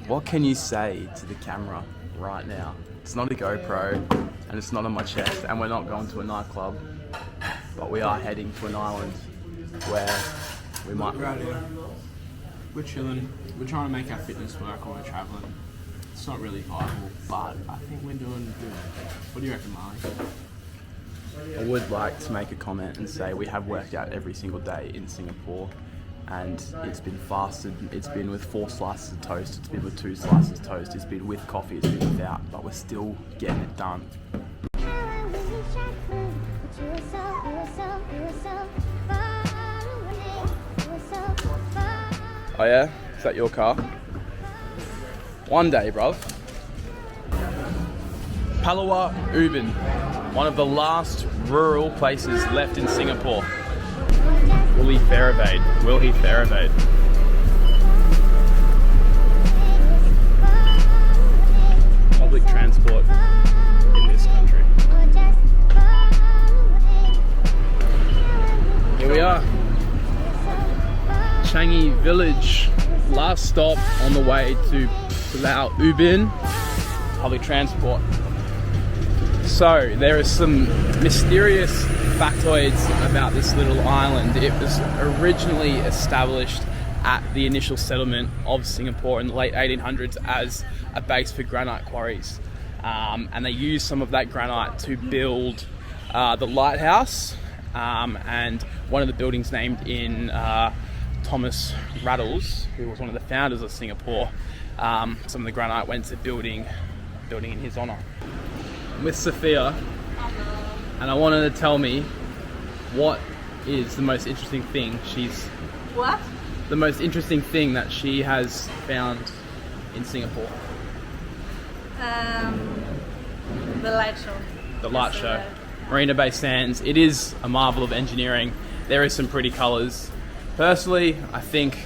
What can you say to the camera right now? It's not a GoPro and it's not on my chest, and we're not going to a nightclub, but we are heading to an island where we might... We're out here. We're chilling. We're trying to make our fitness work when we're travelling. It's not really viable, but I think we're doing good. What do you reckon, Marley? I would like to make a comment and say we have worked out every single day in Singapore, and it's been fasted, it's been with 4 slices of toast, it's been with 2 slices of toast, it's been with coffee, it's been without, but we're still getting it done. Oh yeah? Is that your car? One day, bruv. Pulau Ubin, one of the last rural places left in Singapore. Will he fare evade? Will he fare evade? Public transport in this country. Here we are. Changi village. Last stop on the way to Pulau Ubin. Public transport. So there are some mysterious factoids about this little island. It was originally established at the initial settlement of Singapore in the late 1800s as a base for granite quarries. And they used some of that granite to build the lighthouse, and one of the buildings named in Thomas Rattles, who was one of the founders of Singapore. Some of the granite went to building in his honour. I'm with Sophia, and I wanted to tell me what is the most interesting thing the most interesting thing that she has found in Singapore. The light show. The light show. Marina Bay Sands. It is a marvel of engineering. There is some pretty colours. Personally, I think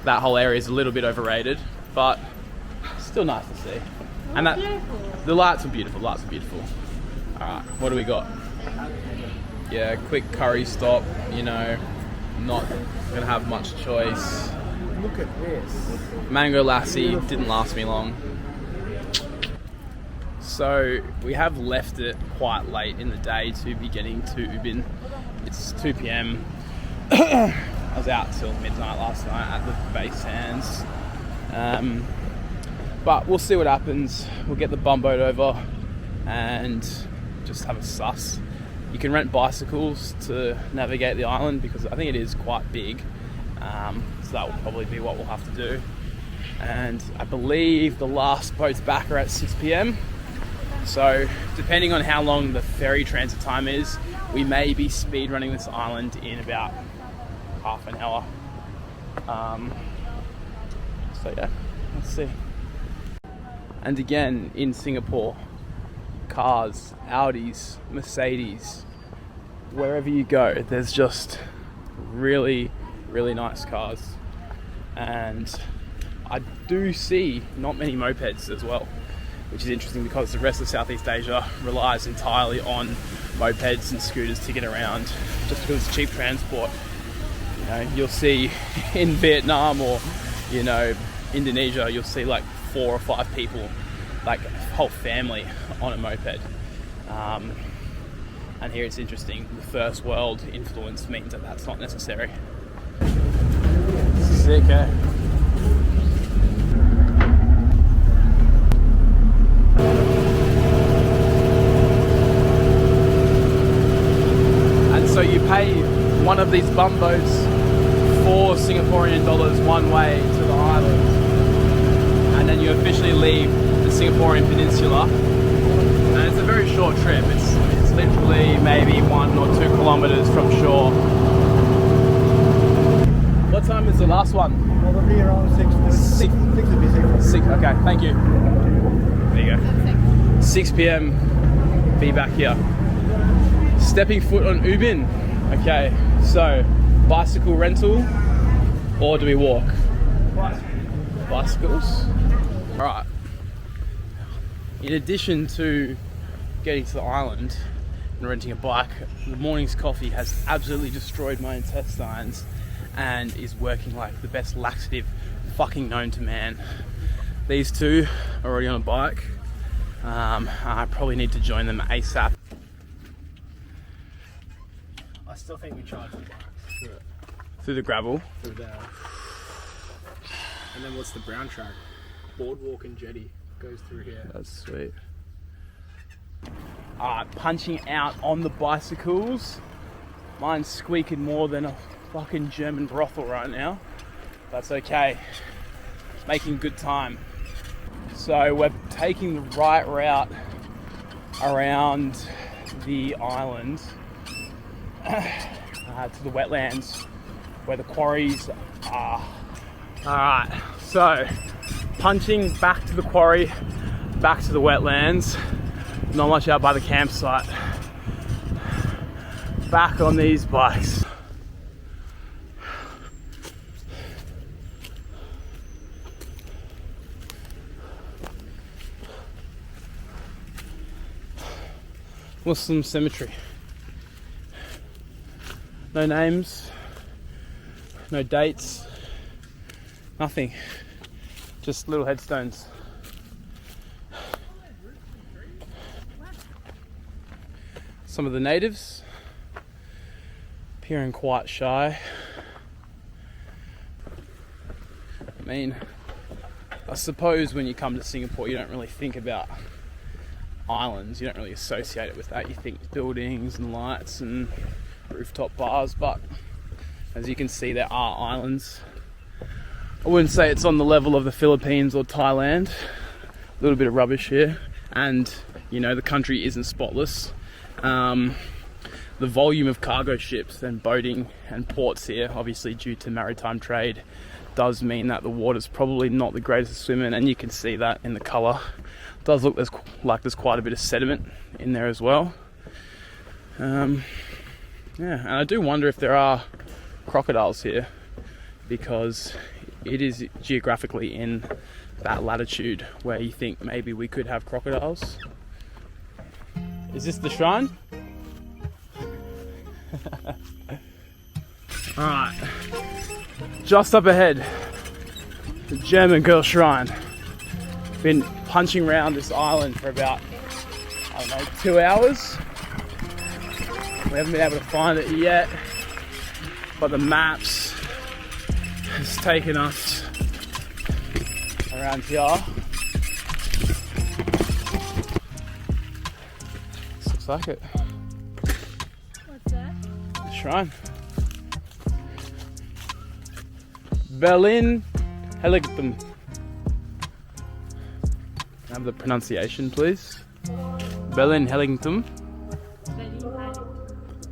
that whole area is a little bit overrated, but still nice to see. And that the lights are beautiful. Lights are beautiful. All right, what do we got? Yeah, quick curry stop. You know, not gonna have much choice. Look at this. Mango lassi didn't last me long. So we have left it quite late in the day to be getting to Ubin. It's 2 p.m. I was out till midnight last night at the Bay Sands. But we'll see what happens. We'll get the bumboat over and just have a suss. You can rent bicycles to navigate the island because I think it is quite big. So that will probably be what we'll have to do. And I believe the last boats back are at 6 p.m. So depending on how long the ferry transit time is, we may be speed running this island in about half an hour. So yeah, let's see. And again, in Singapore, cars, Audis, Mercedes, wherever you go, there's just really, really nice cars. And I do see not many mopeds as well, which is interesting because the rest of Southeast Asia relies entirely on mopeds and scooters to get around, just because it's cheap transport. You know, you'll see in Vietnam or, you know, Indonesia, you'll see like 4 or 5 people, like a whole family on a moped. And here it's interesting, the first world influence means that that's not necessary. Sick, eh? And so you pay one of these bumboats 4 Singaporean dollars one way to the island, and then you officially leave the Singaporean peninsula. And it's a very short trip. It's literally maybe 1 or 2 kilometers from shore. What time is the last one? Probably around 6. 6 would be safer. 6. Okay, thank you. There you go. 6 p.m. Be back here. Stepping foot on Ubin. Okay, so bicycle rental, or do we walk? Bicycles. All right. In addition to getting to the island and renting a bike, the morning's coffee has absolutely destroyed my intestines and is working like the best laxative fucking known to man. These two are already on a bike. I probably need to join them ASAP. I still think we charge the bikes Through the gravel. through there. And then what's the brown track? Boardwalk and jetty goes through here. That's sweet. Alright, punching out on the bicycles. Mine's squeaking more than a fucking German brothel right now. That's okay. Making good time. So we're taking the right route around the island to the wetlands where the quarries are. Alright, so punching back to the quarry, back to the wetlands. Not much out by the campsite. Back on these bikes. Muslim cemetery. No names, no dates, nothing. Just little headstones. Some of the natives appearing quite shy. I mean, I suppose when you come to Singapore you don't really think about islands, you don't really associate it with that. You think buildings and lights and rooftop bars, but as you can see there are islands. I wouldn't say it's on the level of the Philippines or Thailand. A little bit of rubbish here, and you know, the country isn't spotless. The volume of cargo ships and boating and ports here, obviously due to maritime trade, does mean that the water's probably not the greatest to swim in, and you can see that in the colour. It does look like there's quite a bit of sediment in there as well. Yeah, and I do wonder if there are crocodiles here, because it is geographically in that latitude where you think maybe we could have crocodiles. Is this the shrine? Alright, just up ahead, the German girl shrine. Been punching around this island for about, I don't know, 2 hours. We haven't been able to find it yet, but the maps has taken us around here. This looks like it. What's that? The shrine. Berlin Heiligtum. Can I have the pronunciation, please? Berlin Heiligtum.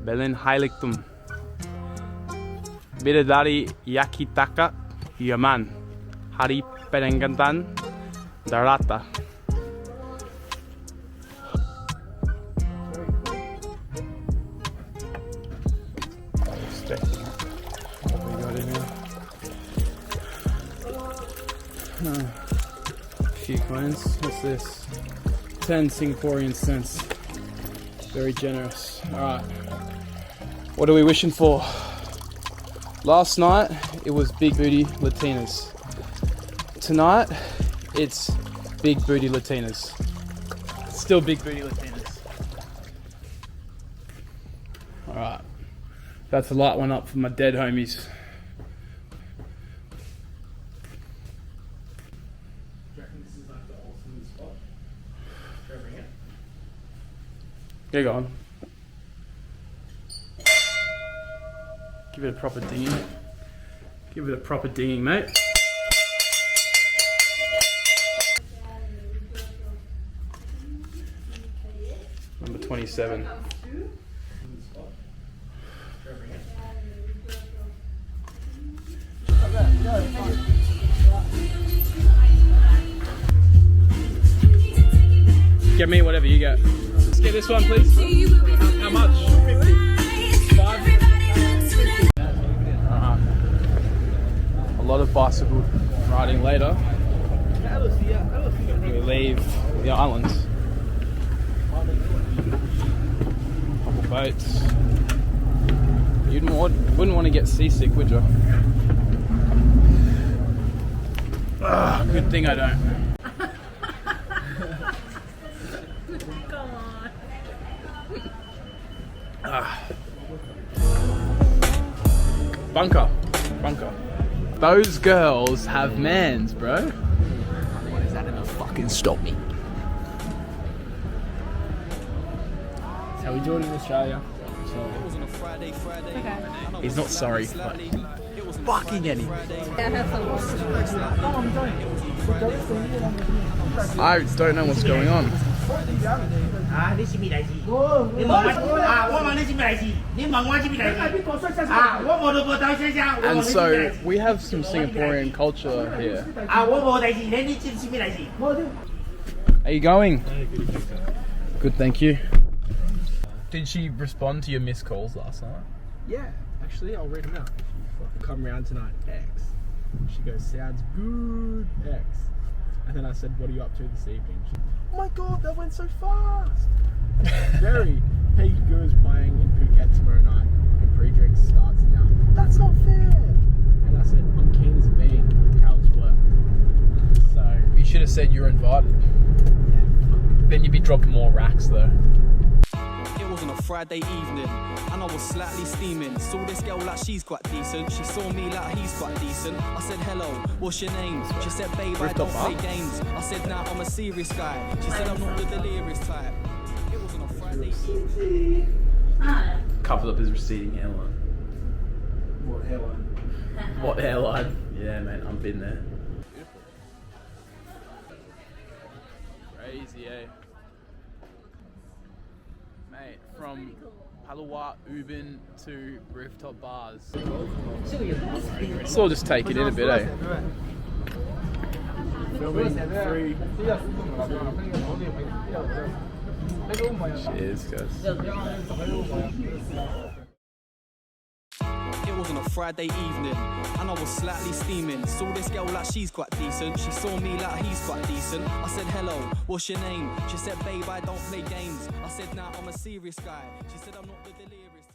Berlin Heiligtum. Bidadari Yakitaka Yaman. Hari Perengantan Darata. What we got in here? A few coins. What's this? 10 Singaporean cents. Very generous. Alright. What are we wishing for? Last night it was big booty Latinas. Tonight it's big booty Latinas. Still big booty Latinas. Alright. That's a light one up for my dead homies. Get going. Give it a proper dinging. Give it a proper dinging, mate. Number 27. Get me whatever you get. Let's get this one, please. How much? 5? A lot of bicycle riding later. We leave the islands. Couple boats. You wouldn't want to get seasick, would you? Good thing I don't. Come on. Bunker. Those girls have mans, bro. What is that gonna fucking stop me? That's how we do it in Australia. Okay. He's not sorry, but fucking anything. Yeah, have some more. I don't know what's going on. And so we have some Singaporean culture here. How you going? Good, thank you. Did she respond to your missed calls last night? Yeah, actually, I'll read them out. Come round tonight, X. She goes, sounds good, X. And then I said, what are you up to this evening? She, oh my god, that went so fast. Very. Hey, goes playing in Phuket tomorrow night, and pre-drink starts now. That's not fair. And I said, I'm keen as a bee. How's work? So You should have said you were invited. Then you'd be dropping more racks though. It was on a Friday evening, and I was slightly steaming. Saw this girl like she's quite decent. She saw me like he's quite decent. I said, hello, what's your name? She said, babe, I don't play games. I said, nah, I'm a serious guy. She said, I'm not the delirious type. It was on a Friday evening. Covered up his receding hairline. what hairline? What hairline? Yeah, man, I've been there. Crazy, eh? Mate, from Pulau, Ubin to rooftop bars. It's all just take it in a bit, eh? Filming 3. Cheers, guys. It was on a Friday evening, and I was slightly steaming. Saw this girl like she's quite decent. She saw me like he's quite decent. I said, hello, what's your name? She said, babe, I don't play games. I said, nah, I'm a serious guy. She said, I'm not the delirious.